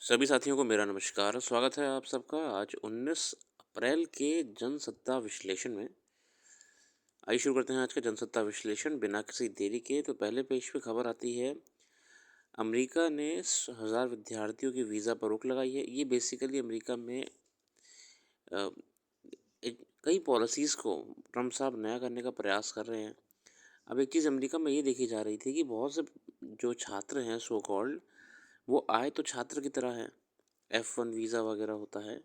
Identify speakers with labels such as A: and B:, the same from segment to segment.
A: सभी साथियों को मेरा नमस्कार। स्वागत है आप सबका आज 19 अप्रैल के जनसत्ता विश्लेषण में। आइए शुरू करते हैं आज का जनसत्ता विश्लेषण बिना किसी देरी के। तो पहले पेज पे खबर आती है, अमेरिका ने 1000 विद्यार्थियों की वीज़ा पर रोक लगाई है। ये बेसिकली अमेरिका में अ, कई पॉलिसीज़ को ट्रम्प साहब नया करने का प्रयास कर रहे हैं। अब एक चीज़ अमेरिका में ये देखी जा रही थी कि बहुत से जो छात्र हैं सो कॉल्ड, वो आए तो छात्र की तरह हैं, F1 वीज़ा वगैरह होता है,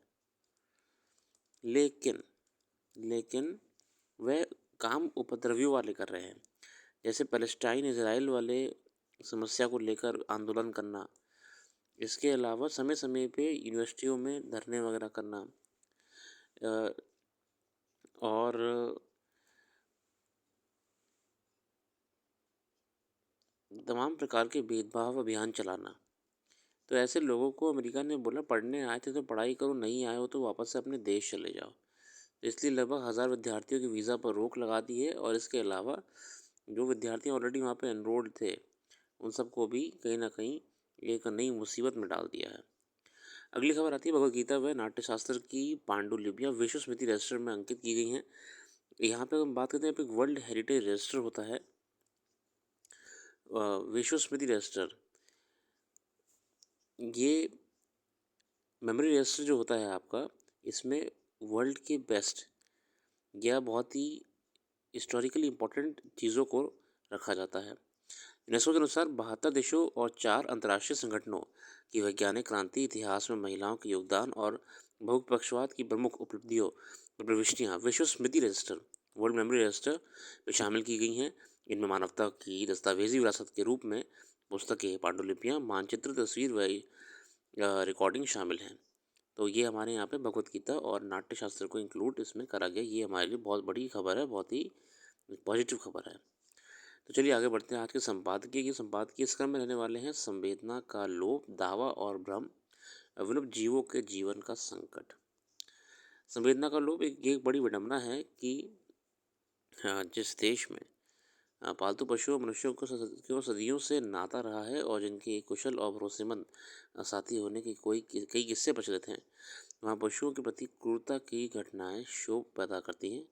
A: लेकिन लेकिन वह काम उपद्रवियों वाले कर रहे हैं। जैसे पैलेस्टाइन इजराइल वाले समस्या को लेकर आंदोलन करना, इसके अलावा समय समय पे यूनिवर्सिटियों में धरने वगैरह करना, अ, और तमाम प्रकार के भेदभाव अभियान चलाना। तो ऐसे लोगों को अमेरिका ने बोला, पढ़ने आए थे तो पढ़ाई करो, नहीं आए हो तो वापस से अपने देश चले जाओ। तो इसलिए लगभग 1000 विद्यार्थियों की वीज़ा पर रोक लगा दी है, और इसके अलावा जो विद्यार्थी ऑलरेडी वहाँ पे एनरोल्ड थे, उन सबको भी कहीं न कहीं एक नई मुसीबत में डाल दिया है। अगली खबर आती है, भगवद गीता व नाट्यशास्त्र की पांडुलिपियाँ विश्व स्मृति रजिस्टर में अंकित की गई हैं। यहाँ पे हम बात करते हैं, यहाँ पे वर्ल्ड हेरिटेज रजिस्टर होता है, विश्व स्मृति रजिस्टर। ये मेमोरी रजिस्टर जो होता है आपका, इसमें वर्ल्ड के बेस्ट या बहुत ही हिस्टोरिकली इम्पोर्टेंट चीज़ों को रखा जाता है। यूनेस्को के अनुसार 72 देशों और 4 अंतर्राष्ट्रीय संगठनों की वैज्ञानिक क्रांति, इतिहास में महिलाओं के योगदान और बहुपक्षवाद की प्रमुख उपलब्धियों और प्रविष्टियाँ विश्व स्मृति रजिस्टर, वर्ल्ड मेमोरी रजिस्टर में शामिल की गई हैं। इनमें मानवता की दस्तावेजी विरासत के रूप में पुस्तकें, पांडुलिपियाँ, मानचित्र, तस्वीर व रिकॉर्डिंग शामिल हैं। तो ये हमारे यहाँ पे भगवद गीता और नाट्यशास्त्र को इंक्लूड इसमें करा गया। ये हमारे लिए बहुत बड़ी खबर है, बहुत ही पॉजिटिव खबर है। तो चलिए आगे बढ़ते हैं आज के संपादकीय की। संपादकीय इस क्रम में रहने वाले हैं, संवेदना का लोभ, दावा और भ्रम, विलुप्त जीवों के जीवन का संकट। संवेदना का लोभ एक बड़ी विडंबना है कि जिस देश में पालतू पशु और मनुष्यों को सदियों से नाता रहा है और जिनके कुशल और भरोसेमंद साथी होने की कई किस्से प्रचलित हैं, वहाँ पशुओं के प्रति क्रूरता की घटनाएं शोक पैदा करती हैं।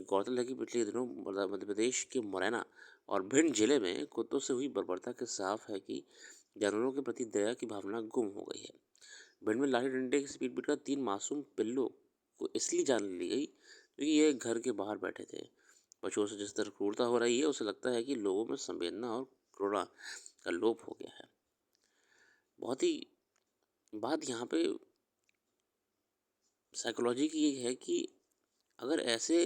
A: गौरतलब है कि पिछले दिनों मध्य प्रदेश के मुरैना और भिंड जिले में कुत्तों से हुई बर्बरता के साफ है कि जानवरों के प्रति दया की भावना गुम हो गई है। भिंड में लाठी डंडे से पीट कर 3 मासूम पिल्लों को इसलिए जान ली गई क्योंकि ये घर के बाहर बैठे थे। पशुओं से जिस तरह क्रूरता हो रही है, उसे लगता है कि लोगों में संवेदना और करुणा का लोप हो गया है। बहुत ही बात यहाँ पे साइकोलॉजी की ये है कि अगर ऐसे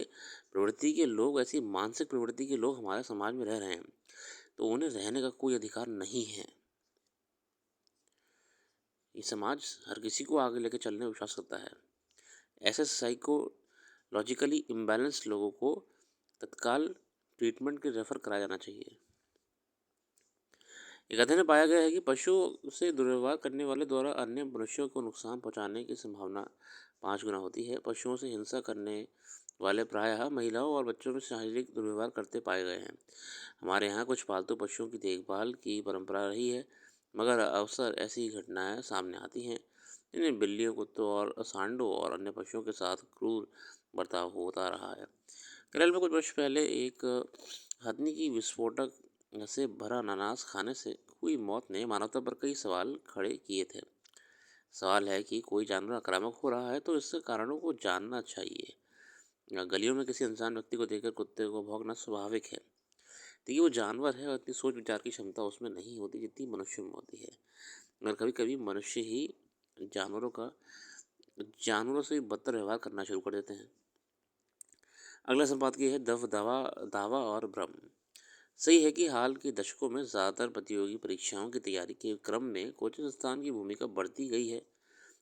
A: प्रवृत्ति के लोग, ऐसी मानसिक प्रवृत्ति के लोग हमारे समाज में रह रहे हैं, तो उन्हें रहने का कोई अधिकार नहीं है। ये समाज हर किसी को आगे लेके चलने में विश्वास करता है। ऐसे साइकोलॉजिकली इम्बैलेंस लोगों को तत्काल ट्रीटमेंट के रेफर कराया जाना चाहिए। एक अध्ययन में पाया गया है कि पशुओं से दुर्व्यवहार करने वाले द्वारा अन्य मनुष्यों को नुकसान पहुंचाने की संभावना 5 गुना होती है। पशुओं से हिंसा करने वाले प्रायः महिलाओं और बच्चों में शारीरिक दुर्व्यवहार करते पाए गए हैं। हमारे यहाँ कुछ पालतू पशुओं की देखभाल की परंपरा रही है, मगर अक्सर ऐसी घटनाएं सामने आती हैं जिन्हें बिल्लियों, कुत्तों और सांडों और अन्य पशुओं के साथ क्रूर बर्ताव होता रहा है। केरल में कुछ वर्ष पहले एक हथनी की विस्फोटक से भरा अनानास खाने से हुई मौत ने मानवता पर कई सवाल खड़े किए थे। सवाल है कि कोई जानवर आक्रामक हो रहा है तो इसके कारणों को जानना चाहिए। गलियों में किसी अनजान व्यक्ति को देखकर कुत्ते को भौंकना स्वाभाविक है। देखिए, वो जानवर है और इतनी सोच विचार की क्षमता उसमें नहीं होती जितनी मनुष्य में होती है। मगर कभी कभी मनुष्य ही जानवरों का जानवरों से भी बदतर व्यवहार करना शुरू कर देते हैं। अगला संपादकीय है दावा और भ्रम। सही है कि हाल के दशकों में ज़्यादातर प्रतियोगी परीक्षाओं की तैयारी के क्रम में कोचिंग संस्थान की भूमिका बढ़ती गई है।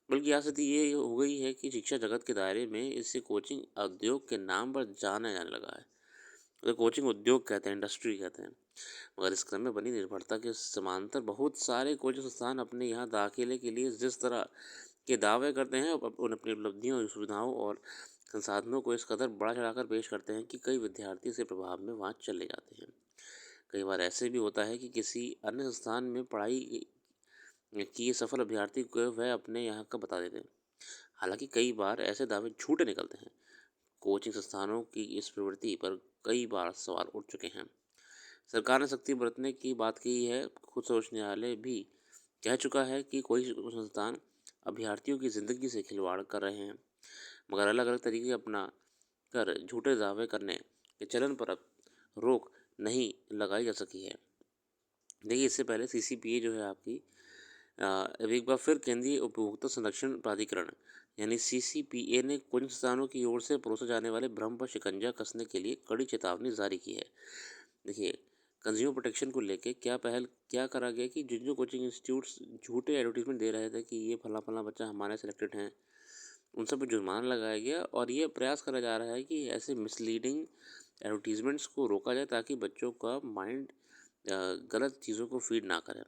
A: बल्कि आज स्थिति ये हो गई है कि शिक्षा जगत के दायरे में इसे कोचिंग उद्योग के नाम पर जाना जाने लगा है। तो कोचिंग उद्योग कहते हैं, इंडस्ट्री कहते हैं। मगर इस क्रम में बनी निर्भरता के समांतर बहुत सारे कोचिंग संस्थान अपने यहाँ दाखिले के लिए जिस तरह के दावे करते हैं, उन अपनी उपलब्धियों, सुविधाओं और संसाधनों को इस कदर बढ़ा चढ़ाकर पेश करते हैं कि कई विद्यार्थी इस प्रभाव में वहाँ चले जाते हैं। कई बार ऐसे भी होता है कि किसी अन्य संस्थान में पढ़ाई कि ये सफल अभ्यर्थी को वह अपने यहाँ का बता देते हैं। हालांकि कई बार ऐसे दावे झूठे निकलते हैं। कोचिंग संस्थानों की इस प्रवृत्ति पर कई बार सवाल उठ चुके हैं। सरकार ने सख्ती बरतने की बात की है। खुद सर्वोच्च न्यायालय भी कह चुका है कि कोई संस्थान अभ्यर्थियों की ज़िंदगी से खिलवाड़ कर रहे हैं, मगर अलग अलग तरीके अपना कर झूठे दावे करने के चलन पर अब रोक नहीं लगाई जा सकी है। देखिए, इससे पहले सीसीपीए जो है आपकी अब एक बार फिर केंद्रीय उपभोक्ता संरक्षण प्राधिकरण यानी सीसीपीए ने कुछ संस्थानों की ओर से परोसे जाने वाले भ्रम पर शिकंजा कसने के लिए कड़ी चेतावनी जारी की है। देखिए, कंज्यूमर प्रोटेक्शन को लेके क्या करा गया कि जिन जो कोचिंग इंस्टीट्यूट्स झूठे एडवर्टीजमेंट दे रहे थे कि ये फला फला बच्चा हमारे सेलेक्टेड हैं, उन सब पर जुर्माना लगाया गया और ये प्रयास करा जा रहा है कि ऐसे मिसलीडिंग एडवर्टीजमेंट्स को रोका जाए ताकि बच्चों का माइंड गलत चीज़ों को फीड ना करें।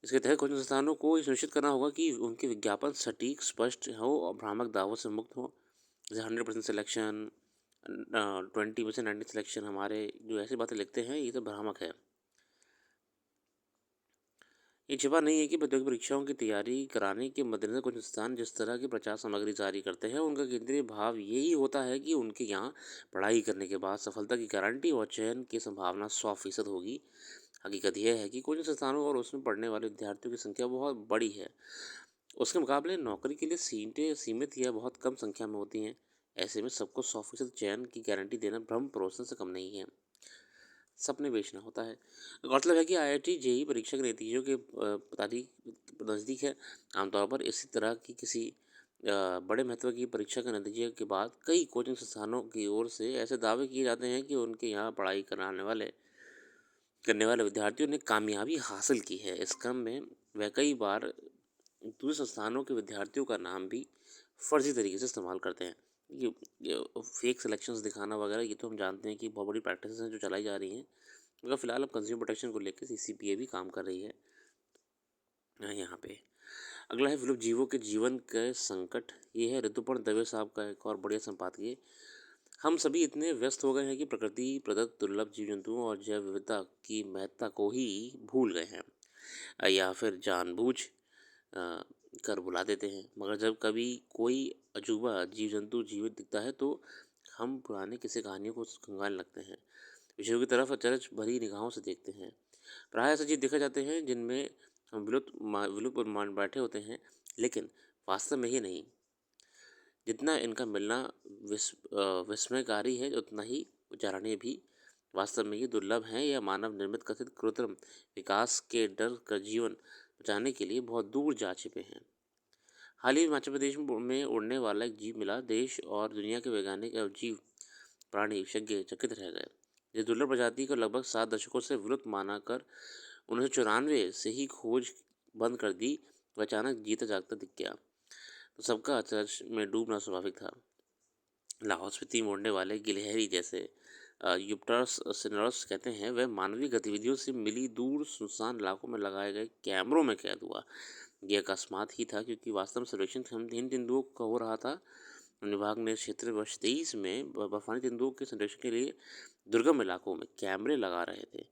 A: इसके तहत कोचिंग संस्थानों को ये सुनिश्चित करना होगा कि उनके विज्ञापन सटीक, स्पष्ट हो और भ्रामक दावों से मुक्त हो। जैसे 100% सिलेक्शन, 20% 90 सिलेक्शन, हमारे जो ऐसी बातें लिखते हैं ये तो भ्रामक है। ये छिपा नहीं है कि प्रतियोगी परीक्षाओं की तैयारी कराने के मद्देनजर कुछ संस्थान जिस तरह की प्रचार सामग्री जारी करते हैं उनका केंद्रीय भाव यही होता है कि उनके यहाँ पढ़ाई करने के बाद सफलता की गारंटी और चयन की संभावना 100% होगी। हकीकत यह है कि कुछ संस्थानों और उसमें पढ़ने वाले विद्यार्थियों की संख्या बहुत बड़ी है। उसके मुकाबले नौकरी के लिए सीटें सीमित या बहुत कम संख्या में होती हैं। ऐसे में सबको 100% चयन की गारंटी देना भ्रम परोसने से कम नहीं है। सपने बेचना होता है। गौरतलब है कि आईआईटी जेईई परीक्षा के नतीजों के तारीख नज़दीक है। आमतौर पर इसी तरह की किसी बड़े महत्व की परीक्षा के नतीजे के बाद कई कोचिंग संस्थानों की ओर से ऐसे दावे किए जाते हैं कि उनके यहाँ पढ़ाई करने वाले विद्यार्थियों ने कामयाबी हासिल की है। इस क्रम में वह कई बार दूसरे संस्थानों के विद्यार्थियों का नाम भी फर्जी तरीके से इस्तेमाल करते हैं। ये फेक सिलेक्शंस दिखाना वगैरह ये तो हम जानते हैं कि बहुत बड़ी प्रैक्टिस हैं जो चलाई जा रही हैं, मगर फिलहाल अब कंज्यूमर प्रोटेक्शन को लेकर सीसीपीए भी काम कर रही है यहाँ पे। अगला है विलुप्त जीवों के जीवन के संकट। ये है ऋतुपर्ण दवे साहब का एक और बढ़िया संपादकीय। हम सभी इतने व्यस्त हो गए हैं कि प्रकृति प्रदत्त दुर्लभ जीव जंतुओं और जैव विविधता की महत्ता को ही भूल गए हैं, या फिर जानबूझ कर बुला देते हैं। मगर जब कभी कोई अजूबा जीव जंतु जीवित दिखता है तो हम पुराने किसी कहानियों को खंगालने लगते हैं, विषयों की तरफ अचरज भरी निगाहों से देखते हैं। प्रायः ऐसे जीव देखे जाते हैं जिनमें हम विलुप्त मान बैठे होते हैं, लेकिन वास्तव में ही नहीं। जितना इनका मिलना विस्मयकारी है उतना ही उच्चारणीय भी। वास्तव में ये दुर्लभ हैं या मानव निर्मित कथित कृत्रिम विकास के डर का जीवन बचाने के लिए बहुत दूर जा छिपे हैं। हाल ही में हिमाचल प्रदेश में उड़ने वाला एक जीव मिला। देश और दुनिया के वैज्ञानिक और जीव प्राणी विशेषज्ञ चकित रह गए। इस दुर्लभ प्रजाति को लगभग 7 दशकों से विलुप्त माना कर 1994 से ही खोज बंद कर दी। वह अचानक जीता जागता दिख गया तो सबका अचरज में डूबना स्वाभाविक था। लाहौल स्पीति में उड़ने वाले गिलहरी जैसे यूप्टर्स सिनरस कहते हैं, वह मानवीय गतिविधियों से मिली दूर सुनसान इलाकों में लगाए गए कैमरों में कैद हुआ। यह अकस्मात ही था क्योंकि वास्तव में सर्वेक्षण हिम तेंदुओं का हो रहा था। विभाग ने क्षेत्र वर्ष 23 में बर्फानी तेंदुओं के संरक्षण के लिए दुर्गम इलाकों में कैमरे लगा रहे थे,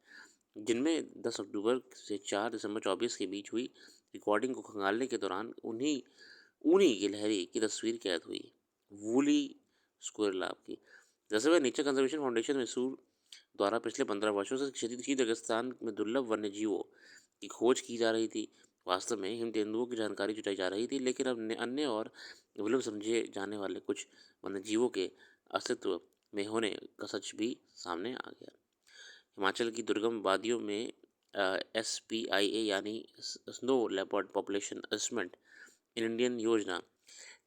A: जिनमें 10 अक्टूबर से 4 दिसंबर 24 के बीच हुई रिकॉर्डिंग को खंगालने के दौरान उन्हीं ऊनी गिलहरी की तस्वीर कैद हुई, वूली स्क्विरल आपकी। जैसे वह नेचर कंजर्वेशन फाउंडेशन मैसूर द्वारा पिछले 15 वर्षों से शीत रेगिस्तान में दुर्लभ वन्य जीवों की खोज की जा रही थी। वास्तव में हिम तेंदुओं की जानकारी जुटाई जा रही थी, लेकिन अब अन्य और विलुप्त समझे जाने वाले कुछ वन्य जीवों के अस्तित्व में होने का सच भी सामने आ गया। हिमाचल की दुर्गम वादियों में SPIA यानी snow leopard population assessment in Indian योजना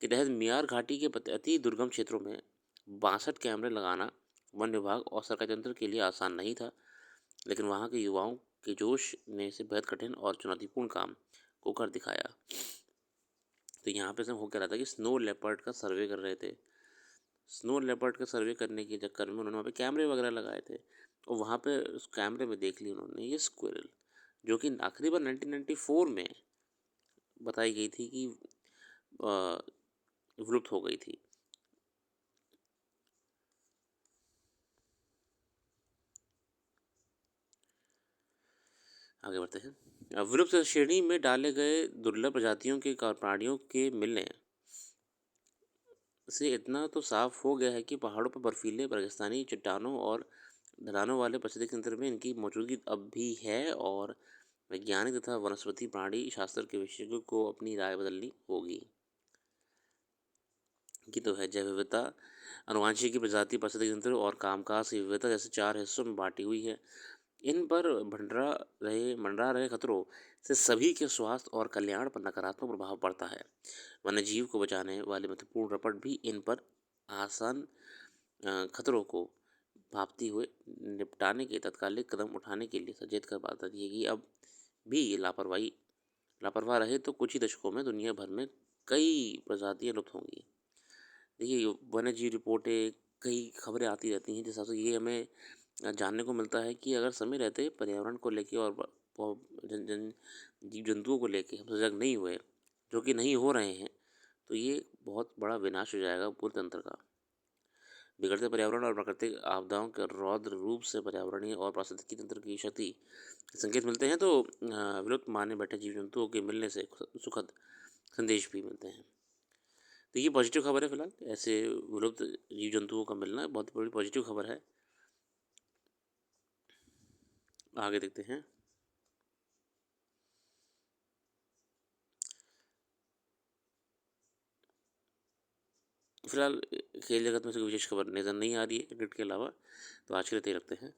A: के तहत मियार घाटी के अति दुर्गम क्षेत्रों में 62 कैमरे लगाना वन विभाग और सरकारी तंत्र के लिए आसान नहीं था, लेकिन वहाँ के युवाओं के जोश ने इसे बेहद कठिन और चुनौतीपूर्ण काम को कर दिखाया। तो यहाँ पे सब हो क्या रहा था कि स्नो लेपर्ड का सर्वे कर रहे थे। स्नो लेपर्ड का सर्वे करने के चक्कर में उन्होंने वहाँ पे कैमरे वगैरह लगाए थे और वहाँ पे उस कैमरे में देख ली उन्होंने ये स्क्विरल, जो कि आखिरी बार 1994 में बताई गई थी कि विलुप्त हो गई थी। आगे बढ़ते हैं। विलुप्त श्रेणी में डाले गए दुर्लभ प्रजातियों के प्राणियों के मिलने से इतना तो साफ हो गया है कि पहाड़ों पर बर्फीले रेगिस्तानी चट्टानों और ढलानों वाले पारिस्थितिक तंत्र में इनकी मौजूदगी अब भी है, और वैज्ञानिक तथा वनस्पति प्राणी शास्त्र के विशेषज्ञों को अपनी राय बदलनी होगी। की तो है जैव विविधता, अनुवांशिकी, प्रजाति, पारिस्थितिक तंत्र और कामकाज की विविधता जैसे 4 हिस्सों में बांटी हुई है। इन पर मंडरा रहे खतरों से सभी के स्वास्थ्य और कल्याण पर नकारात्मक प्रभाव पड़ता है। वन्यजीव को बचाने वाले महत्वपूर्ण रपट भी इन पर आसान खतरों को भापती हुए निपटाने के तत्कालिक कदम उठाने के लिए सचेत कर बताती है कि अब भी लापरवाह रहे तो कुछ ही दशकों में दुनिया भर में कई प्रजातियां लुप्त होंगी। देखिए, वन्य जीव रिपोर्टें, कई खबरें आती रहती हैं जिस हिसाब से ये हमें जानने को मिलता है कि अगर समय रहते पर्यावरण को लेके और जन जन जीव जंतुओं को लेके हम सजग नहीं हुए, जो कि नहीं हो रहे हैं, तो ये बहुत बड़ा विनाश हो जाएगा पूरे तंत्र का। बिगड़ते पर्यावरण और प्राकृतिक आपदाओं के रौद्र रूप से पर्यावरणीय और पारिस्थितिकी तंत्र की क्षति के संकेत मिलते हैं, तो विलुप्त माने बैठे जीव जंतुओं के मिलने से सुखद संदेश भी मिलते हैं। तो ये पॉजिटिव खबर है फिलहाल, ऐसे विलुप्त जीव जंतुओं का मिलना बहुत बड़ी पॉजिटिव खबर है। आगे देखते हैं। फिलहाल खेल जगत में से कोई विशेष खबर नज़र नहीं आ रही है क्रिकेट के अलावा, तो आज के लिए इतना ही रखते हैं।